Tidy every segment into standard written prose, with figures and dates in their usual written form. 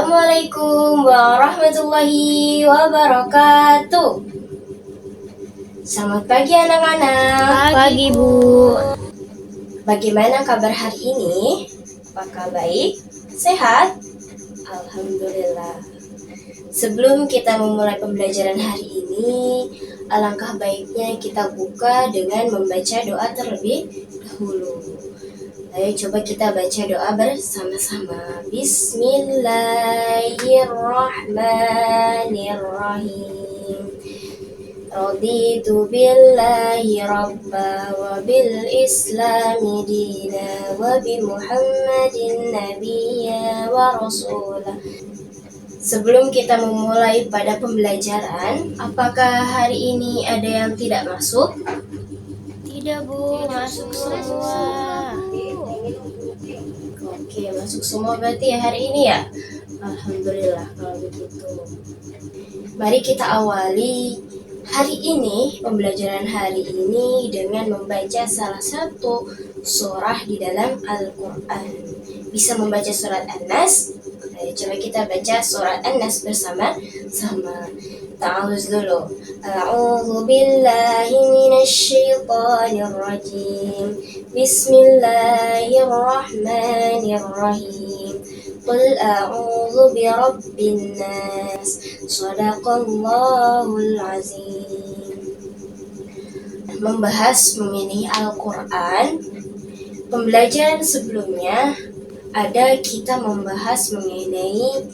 Assalamualaikum warahmatullahi wabarakatuh. Selamat pagi anak-anak. Pagi, Bu. Bagaimana kabar hari ini? Apakah baik? Sehat? Alhamdulillah. Sebelum kita memulai pembelajaran hari ini, alangkah baiknya kita buka dengan membaca doa terlebih dahulu. Ayo coba kita baca doa bersama-sama. Bismillahirrahmanirrahim. Raditu billahi rabba wa bil islami dina wa bi Muhammadin nabiyya wa rasulah. Sebelum kita memulai pada pembelajaran, apakah hari ini ada yang tidak masuk? Tidak, Bu. Masuk semua. Oke, masuk semua berarti ya hari ini ya? Alhamdulillah kalau begitu. Mari kita awali hari ini, pembelajaran hari ini dengan membaca salah satu surah di dalam Al-Quran. Bisa membaca surat An-Nas? Ayo coba kita baca surat An-Nas bersama-sama. Ta'awuz dulu. A'udzu billahi minasy syaithanir rajim. Bismillahirrahmanirrahim. Qul a'udzu birabbin nas. Shadaqallahul azim. Membahas mengenai Al-Quran. Pembelajaran sebelumnya kita membahas mengenai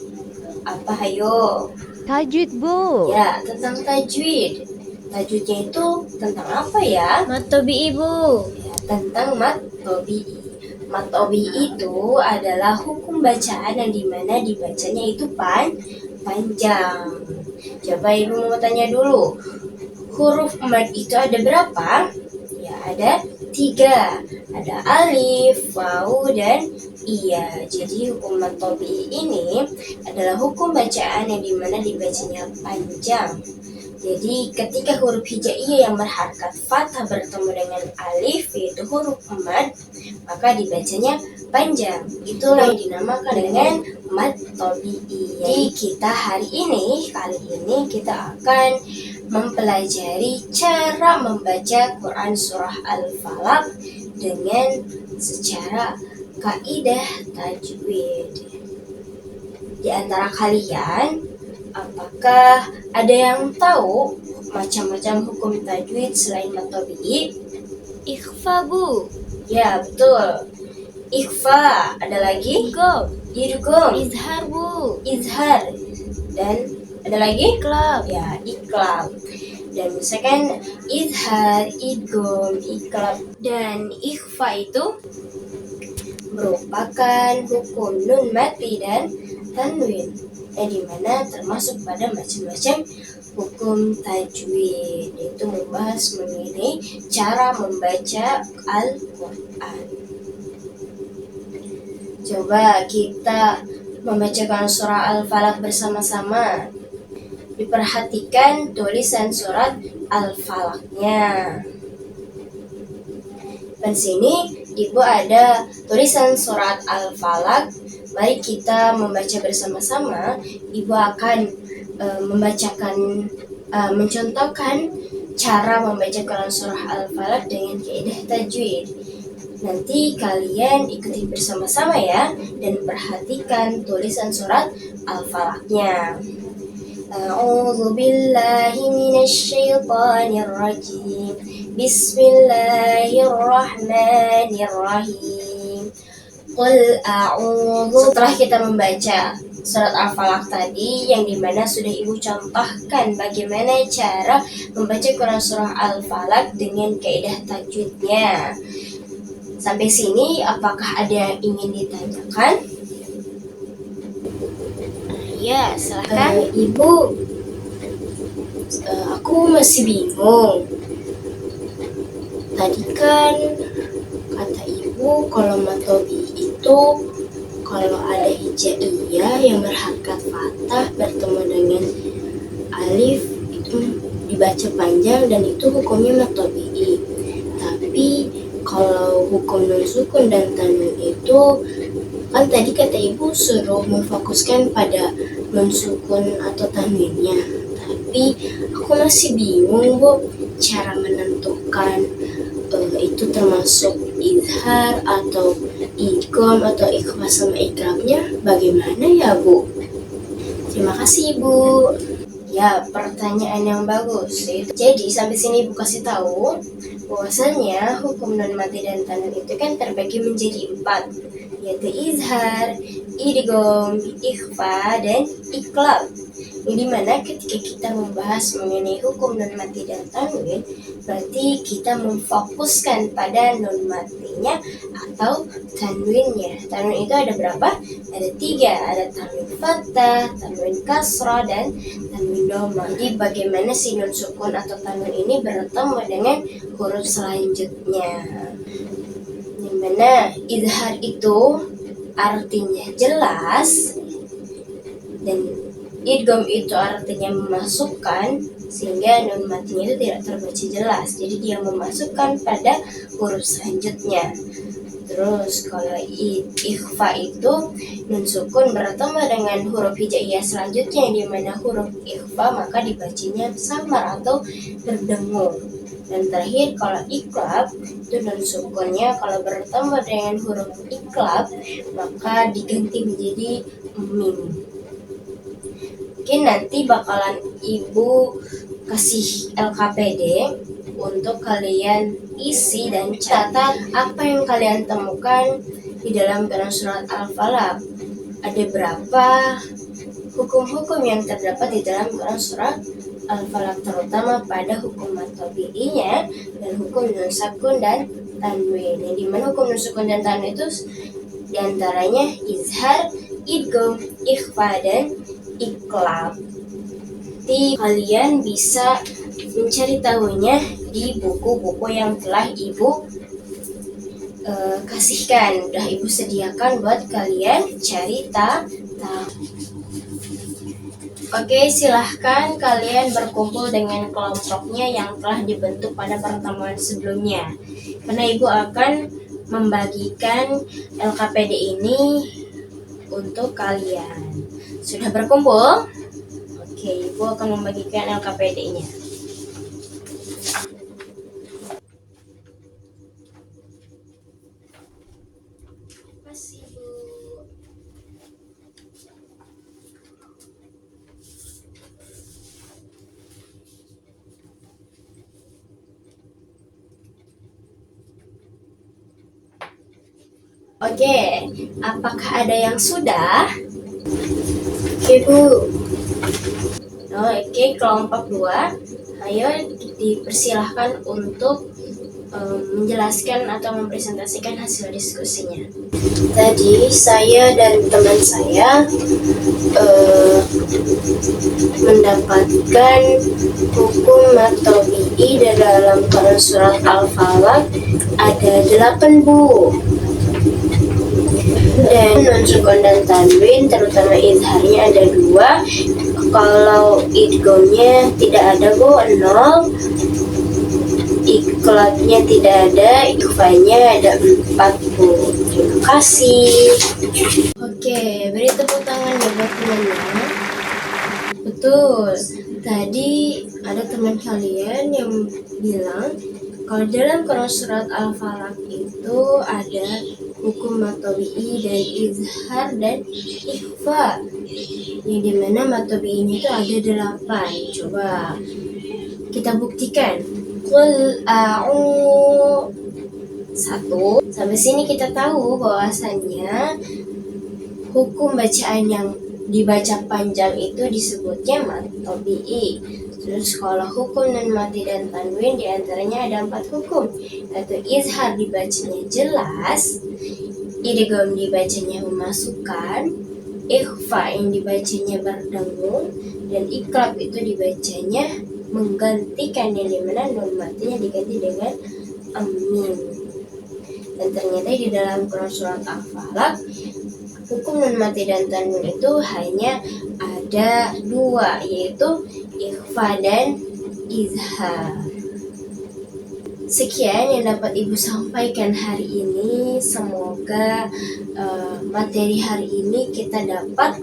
apa, hayo? Tajwid, Bu. Ya, tentang tajwid. Tajwidnya itu tentang apa ya? Mat Tabi'i, Bu. Ya, tentang mat tabi'i. Mat tabi'i itu adalah hukum bacaan yang dimana dibacanya itu panjang. Coba Ibu mau tanya dulu. Huruf mad itu ada berapa? Ya, ada 3. Ada alif, waw, dan iya. Jadi hukum mat tabi'i ini adalah hukum bacaan yang dimana dibacanya panjang. Jadi ketika huruf hijaiyah yang berharakat fathah bertemu dengan alif, yaitu huruf mad, maka dibacanya panjang. Itulah yang dinamakan dengan mat tabi'i. Jadi kali ini kita akan mempelajari cara membaca Quran surah Al-Falaq dengan secara kaidah tajwid. Di antara kalian, apakah ada yang tahu macam-macam hukum tajwid selain mat tabi'i? Ikhfa, Bu. Ya, betul. Ikhfa, ada lagi? Idgham. Izhar, Bu. Izhar. Dan ada lagi? Iqlab. Ya, iqlab. Dan misalkan izhar, idgham, iqlab, dan ikhfa itu merupakan hukum nun mati dan tanwin, yang dimana termasuk pada macam-macam hukum tajwid, yaitu membahas mengenai cara membaca Al-Quran. Coba kita membacakan surah Al-Falaq bersama-sama. Diperhatikan tulisan surat Al-Falaqnya. Dan sini Ibu ada tulisan surat Al-Falaq. Mari kita membaca bersama-sama. Ibu akan mencontohkan cara membaca Quran surah Al-Falaq dengan kaidah tajwid. Nanti kalian ikuti bersama-sama ya, dan perhatikan tulisan surat Al-Falaqnya. A'udzu billahi minasy syaithanir rajim. Bismillahirrahmanirrahim. Qul a'udzu. Setelah kita membaca surat Al-Falaq tadi, yang dimana sudah Ibu contohkan bagaimana cara membaca Quran surah Al-Falaq dengan kaidah tajwidnya. Sampai sini apakah ada yang ingin ditanyakan? Ya, silakan. Ibu, aku masih bingung. Tadi kan kata Ibu kalau mat tabi'i itu kalau ada hijaiyah yang berharakat fathah bertemu dengan alif itu dibaca panjang dan itu hukumnya mat tabi'i. Tapi kalau hukum nun sukun dan tanwin itu Kan tadi kata ibu suruh memfokuskan pada nun sukun atau tanwinnya, tapi aku masih bingung bu, cara menentukan itu termasuk izhar atau idgham atau ikhfa sama ikrabnya bagaimana ya bu? Terima kasih ibu. Ya, pertanyaan yang bagus. Jadi sampai sini ibu kasih tahu bahwasanya hukum nun mati dan tanwin itu kan terbagi menjadi 4, yaitu izhar, idgham, ikhfa, dan iqlab. Yang dimana ketika kita membahas mengenai hukum nun mati dan tanwin, berarti kita memfokuskan pada nun matinya atau tanwinnya. Tanwin itu ada berapa? Ada 3, ada tanwin fathah, tanwin kasrah, dan tanwin doma. Jadi bagaimana si nun sukun atau tanwin ini bertemu dengan huruf selanjutnya. Yang mana izhar itu artinya jelas dan idgham itu artinya memasukkan, sehingga nun matinya itu tidak terbaca jelas. Jadi dia memasukkan pada huruf selanjutnya. Terus kalau ikhfa itu nun sukun bertemu dengan huruf hijaiyah selanjutnya, di mana huruf ikhfa maka dibacanya samar atau berdengung. Dan terakhir kalau iqlab itu nun sukunnya kalau bertemu dengan huruf iqlab maka diganti menjadi mim. Mungkin nanti bakalan ibu kasih LKPD untuk kalian isi dan catat apa yang kalian temukan di dalam Quran surat Al-Falaq. Ada berapa hukum-hukum yang terdapat di dalam Quran surat Al-Falaq, terutama pada hukum matobi'inya dan hukum nun sakun dan tanwin. Yang dimana hukum nun sakun dan tanwin itu diantaranya izhar, idgham, ikhfa, dan iqlab. Jadi kalian bisa mencari tahunya di buku-buku yang telah ibu kasihkan, udah ibu sediakan buat kalian cari tahu. Oke, silahkan kalian berkumpul dengan kelompoknya yang telah dibentuk pada pertemuan sebelumnya, karena ibu akan membagikan LKPD ini untuk kalian. Sudah berkumpul? Oke, ibu akan membagikan LKPD-nya. Makasih, Bu. Oke, apakah ada yang sudah? Oke, Bu. Oke, kelompok 2. Ayo dipersilahkan untuk menjelaskan atau mempresentasikan hasil diskusinya. Tadi saya dan teman saya mendapatkan hukum matobi'i dalam Quran surat Al-Falaq ada 8, Bu. Dan nun sukun dan tanwin terutama izharnya ada 2. Kalau idghamnya tidak ada, Bu, 0. Iqlabnya tidak ada, ikhfanya ada 4, Bu. Terima kasih. Oke, beri tepuk tangan ya buat temannya. Betul. Tadi ada teman kalian yang bilang kalau dalam Quran surat Al-Falaq itu ada hukum matobi'i dan izhar dan ikhfa, yang dimana matobi'inya itu ada 8. Coba kita buktikan. Qul a'u 1. Sampai sini kita tahu bahwasannya hukum bacaan yang dibaca panjang itu disebutnya matobi'i. Terus kalau hukum nun mati dan tanwin diantaranya ada 4 hukum, yaitu izhar dibacanya jelas, idgham dibacanya memasukkan, ikhfa yang dibacanya berdengung, dan iqlab itu dibacanya menggantikan, yang dimana nun matinya diganti dengan mim. Dan ternyata di dalam Quran surat Al-Falaq hukum nun mati dan tanwin itu hanya ada 2, yaitu ikhfa dan izhar. Sekian yang dapat Ibu sampaikan hari ini. Semoga materi hari ini kita dapat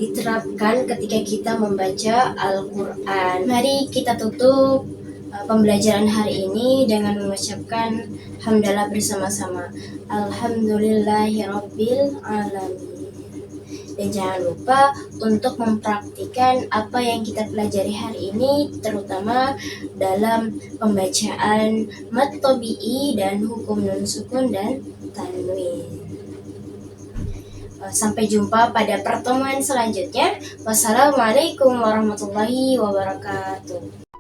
diterapkan ketika kita membaca Al-Quran. Mari kita tutup pembelajaran hari ini dengan mengucapkan hamdalah bersama-sama. Alhamdulillahirabbil alamin. Dan jangan lupa untuk mempraktikkan apa yang kita pelajari hari ini, terutama dalam pembacaan mad tabi'i dan hukum nun sukun dan tanwin. Sampai jumpa pada pertemuan selanjutnya. Wassalamualaikum warahmatullahi wabarakatuh.